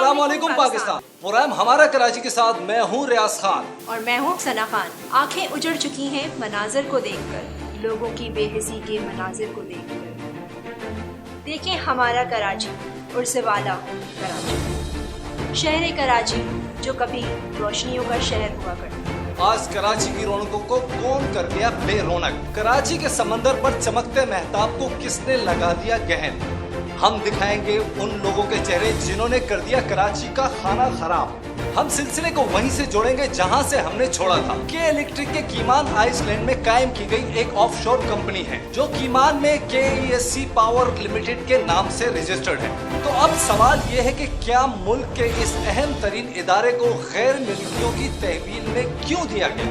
अस्सलाम वालेकुम पाकिस्तान। प्रोग्राम हमारा कराची के साथ मैं हूँ रियाज खान और मैं हूँ सना खान। आंखें उजड़ चुकी हैं मनाजिर को देखकर, लोगों की बेहिसी के मनाजिर को देखकर। देखें हमारा कराची, उर्स वाला कराची, शहर कराची जो कभी रोशनियों का शहर हुआ करता। आज कराची की रौनकों को कौन कर दिया बेरौनक? कराची के समंदर पर चमकते महताब को किसने लगा दिया गहन? हम दिखाएंगे उन लोगों के चेहरे जिन्होंने कर दिया कराची का खाना खराब। हम सिलसिले को वहीं से जोड़ेंगे जहां से हमने छोड़ा था। के इलेक्ट्रिक के कीमान आइसलैंड में कायम की गई एक ऑफशोर कंपनी है जो कीमान में KESC पावर लिमिटेड के नाम से रजिस्टर्ड है। तो अब सवाल ये है कि क्या मुल्क के इस अहम तरीन इदारे को गैर मुल्कियों की तहवील में क्यों दिया गया?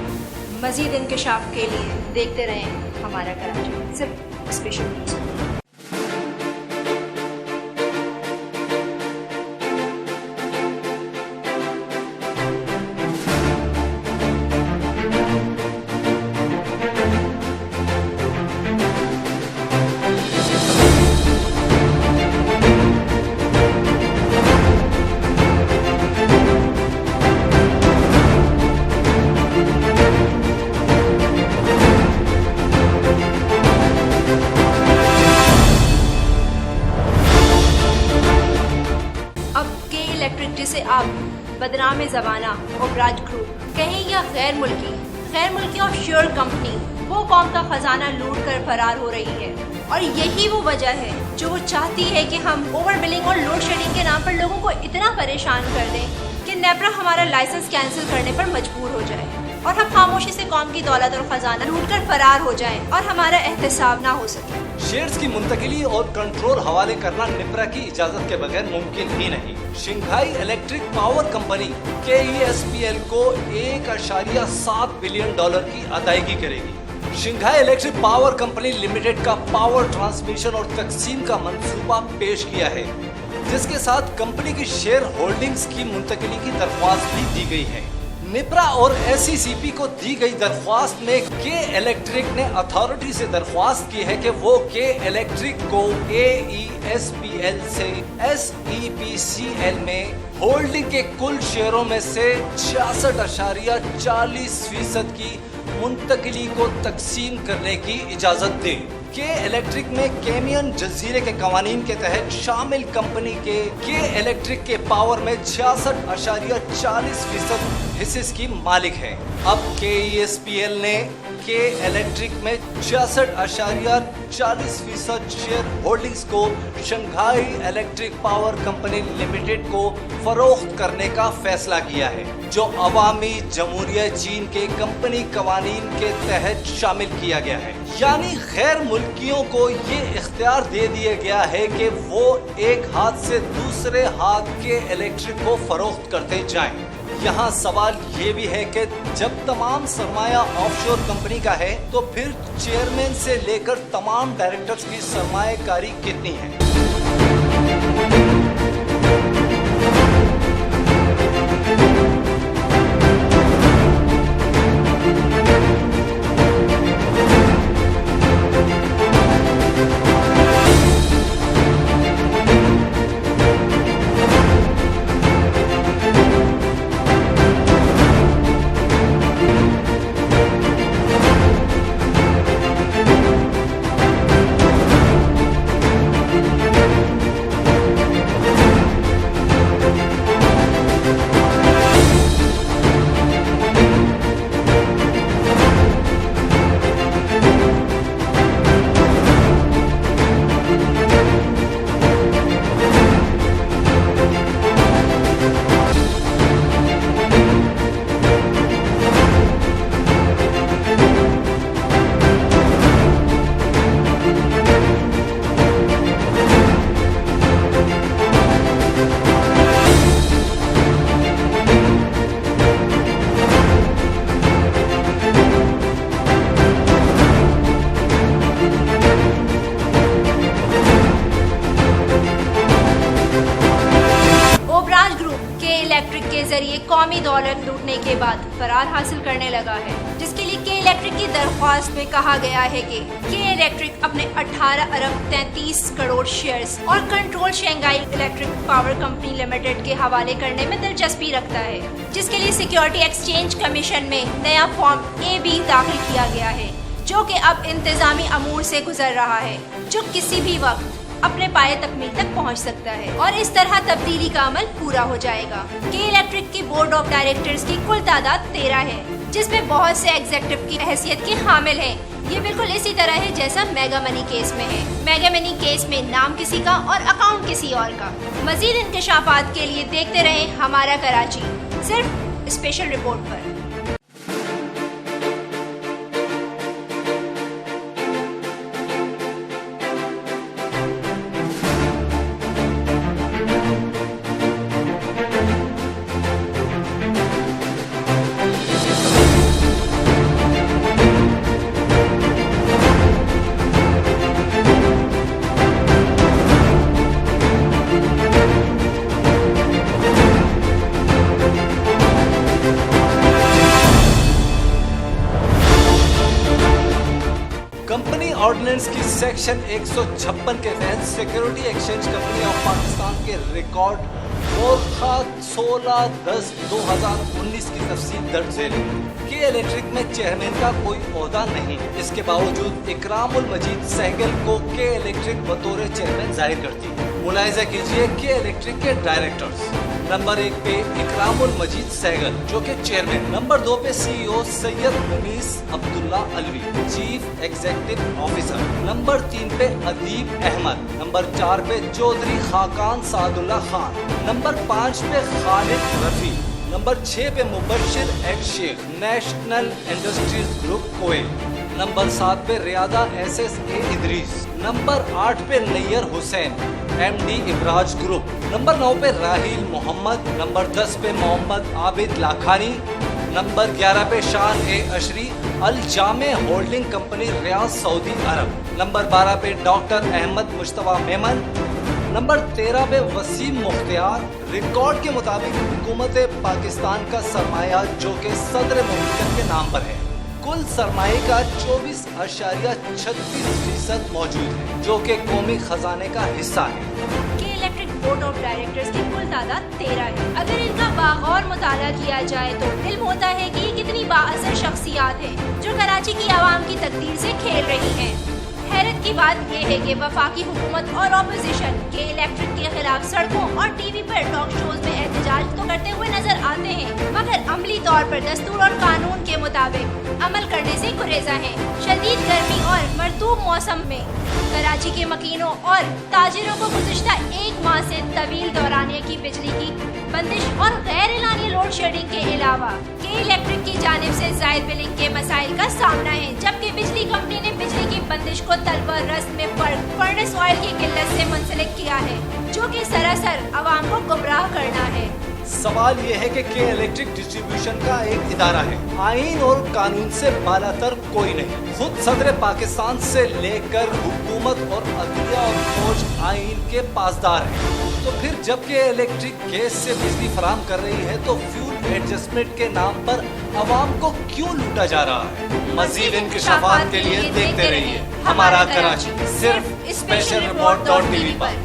मजीद इंकशाफ के लिए देखते रहें हमारा कराची, सिर्फ स्पेशल न्यूज़। जिसे आप बदनाम ज़बाना ओबराज ग्रुप कहें या गैर मुल्की ऑफशोर कंपनी, वो कौम का खजाना लूट कर फरार हो रही है। और यही वो वजह है जो वो चाहती है कि हम ओवर बिलिंग और लोड शेडिंग के नाम पर लोगों को इतना परेशान कर दें कि नेपरा हमारा लाइसेंस कैंसिल करने पर मजबूर हो जाए और हम खामोशी से कौम की दौलत और खजाना लूट कर फरार हो जाएं और हमारा एहतसाब ना हो सके। शेयर्स की मुंतकिली और कंट्रोल हवाले करना नेपरा की इजाजत के बगैर मुमकिन ही नहीं। Shanghai electric power company KESPL को $1.7 बिलियन की अदायगी करेगी। Shanghai electric power company limited का पावर ट्रांसमिशन और तकसीम का मंसूबा पेश किया है, जिसके साथ कंपनी की शेयर होल्डिंग्स की मुंतकिली की दरख्वास्त भी दी गई है। नेपरा और SECP को दी गई दरख्वास्त में के इलेक्ट्रिक ने अथॉरिटी से दरख्वास्त की है कि वो के इलेक्ट्रिक को AESPL से SEPCL में होल्डिंग के कुल शेयरों में से 66.40% की मुंतकिली को तकसीम करने की इजाजत दे। के इलेक्ट्रिक में कैमियन जजीरे के कवानीन के तहत शामिल कंपनी के इलेक्ट्रिक के पावर में 66.40% हिस्से की मालिक है। अब KESPL ने के इलेक्ट्रिक में 66.40% शेयर होल्डिंग्स को Shanghai electric power company limited को फरोख्त करने का फैसला किया है, जो अवामी जमहूरिया चीन के कंपनी कवानीन के तहत शामिल किया गया है। यानी गैर मुल्कियों को ये इख्तियार दे दिया गया है कि वो एक हाथ से दूसरे हाथ के इलेक्ट्रिक को फरोख्त करते जाएं। यहाँ सवाल ये भी है कि जब तमाम सरमाया ऑफशोर कंपनी का है तो फिर चेयरमैन से लेकर तमाम डायरेक्टर्स की सरमायाकारी कितनी है? इलेक्ट्रिक के जरिए कौमी दौलत लूटने के बाद फरार हासिल करने लगा है, जिसके लिए के इलेक्ट्रिक की दरख्वास्त में कहा गया है कि के इलेक्ट्रिक अपने 18 अरब 33 करोड़ शेयर्स और control Shanghai electric power company limited के हवाले करने में दिलचस्पी रखता है, जिसके लिए सिक्योरिटी एक्सचेंज कमीशन में नया फॉर्म AB दाखिल किया गया है, जो कि अब इंतजामी अमूर से गुजर रहा है, जो किसी भी वक्त अपने पाए तकमील तक पहुंच सकता है और इस तरह तब्दीली का अमल पूरा हो जाएगा। के इलेक्ट्रिक की बोर्ड ऑफ डायरेक्टर्स की कुल तादाद 13 है, जिसमें बहुत से एग्जीक्यूटिव की हैसियत के हामिल हैं। ये बिल्कुल इसी तरह है जैसा मेगा मनी केस में है। मेगा मनी केस में नाम किसी का और अकाउंट किसी और का। मजीद इंकशाफात के लिए देखते रहें हमारा कराची, सिर्फ स्पेशल रिपोर्ट पर। कंपनी ऑर्डिनेंस की सेक्शन 156 के तहत security exchange company of Pakistan के रिकॉर्ड मोरखा 16/10/2019 की तफसील दर्ज है। के इलेक्ट्रिक में चेयरमैन का कोई ओहदा नहीं, इसके बावजूद इकरामुल मजीद सहगल को के इलेक्ट्रिक बतौर चेयरमैन जाहिर करती है। मुलाहिजा कीजिए के इलेक्ट्रिक के डायरेक्टर्स। नंबर 1 पे इकरामुल मजीद सहगल जो कि चेयरमैन। नंबर 2 पे CEO Syed Munees Abdullah Alvi, chief executive officer. Number 3 पे अदीब अहमद। नंबर 4 पे चौधरी खाकान सादुल्ला खान। नंबर 5 पे खालिद रफी। नंबर 6 पे मुबशिर एड शेख, नेशनल इंडस्ट्रीज ग्रुप कोएट। नंबर 7 पे रियादा SSA इदरीस। नंबर 8 पे नैयर हुसैन, MD इब्राज ग्रुप। नंबर 9 पे राहिल मोहम्मद। नंबर 10 पे मोहम्मद आबिद लाखानी। नंबर 11 पे शान ए अशरी, अल जामे होल्डिंग कंपनी रियाद सऊदी अरब। नंबर 12 पे डॉक्टर अहमद मुश्तबा मेमन। नंबर 13 पे वसीम मुख्तियार। रिकॉर्ड के मुताबिक हुकूमत पाकिस्तान का सरमाया जो कि सदर मुमलिकत के नाम पर है। कुल सरमाए का 24.36% मौजूद है, जो कि कौमी खजाने का हिस्सा है। के इलेक्ट्रिक बोर्ड ऑफ डायरेक्टर्स की कुल तादाद 13 है। अगर इनका बागौर मुताला किया जाए तो इल्म होता है कि कितनी बाअसर शख्सियात हैं जो कराची की आवाम की तकदीर से खेल रही हैं। हैरत की बात यह है कि वफाकी हुकूमत और अपोजिशन के इलेक्ट्रिक के खिलाफ सड़कों और टीवी पर टॉक शोज में एहतजाज तो करते हुए नजर आते हैं, मगर अमली तौर पर दस्तूर और कानून के मुताबिक अमल करने से गुरेजा हैं। शदीद गर्मी और मरतूब मौसम में कराची के मकीनों और ताजिरों को गुज़िश्ता 1 माह से तवील दौरानिया की बिजली की बंदिश और गैर एलानी लोड शेडिंग के अलावा के इलेक्ट्रिक की जानिब से जायद बिलिंग के मसाइल का सामना है, जबकि बिजली कंपनी ने बिजली की बंदिश को तलबा रस्त में फर्नेस ऑयल की किल्लत से मुंसलिक किया है, जो कि सरासर आवाम को गुमराह करना है। सवाल ये है कि के इलेक्ट्रिक डिस्ट्रीब्यूशन का एक इदारा है, आइन और कानून से बालातर कोई नहीं। खुद सदर पाकिस्तान से लेकर हुकूमत और अदलिया और फौज आइन के पासदार हैं। तो फिर जब के इलेक्ट्रिक गैस से बिजली फराहम कर रही है तो फ्यूल एडजस्टमेंट के नाम पर आवाम को क्यों लूटा जा रहा है? मजीद इंकशाफात के लिए देखते रहिए हमारा कराची, सिर्फ स्पेशल रिपोर्ट.tv पर।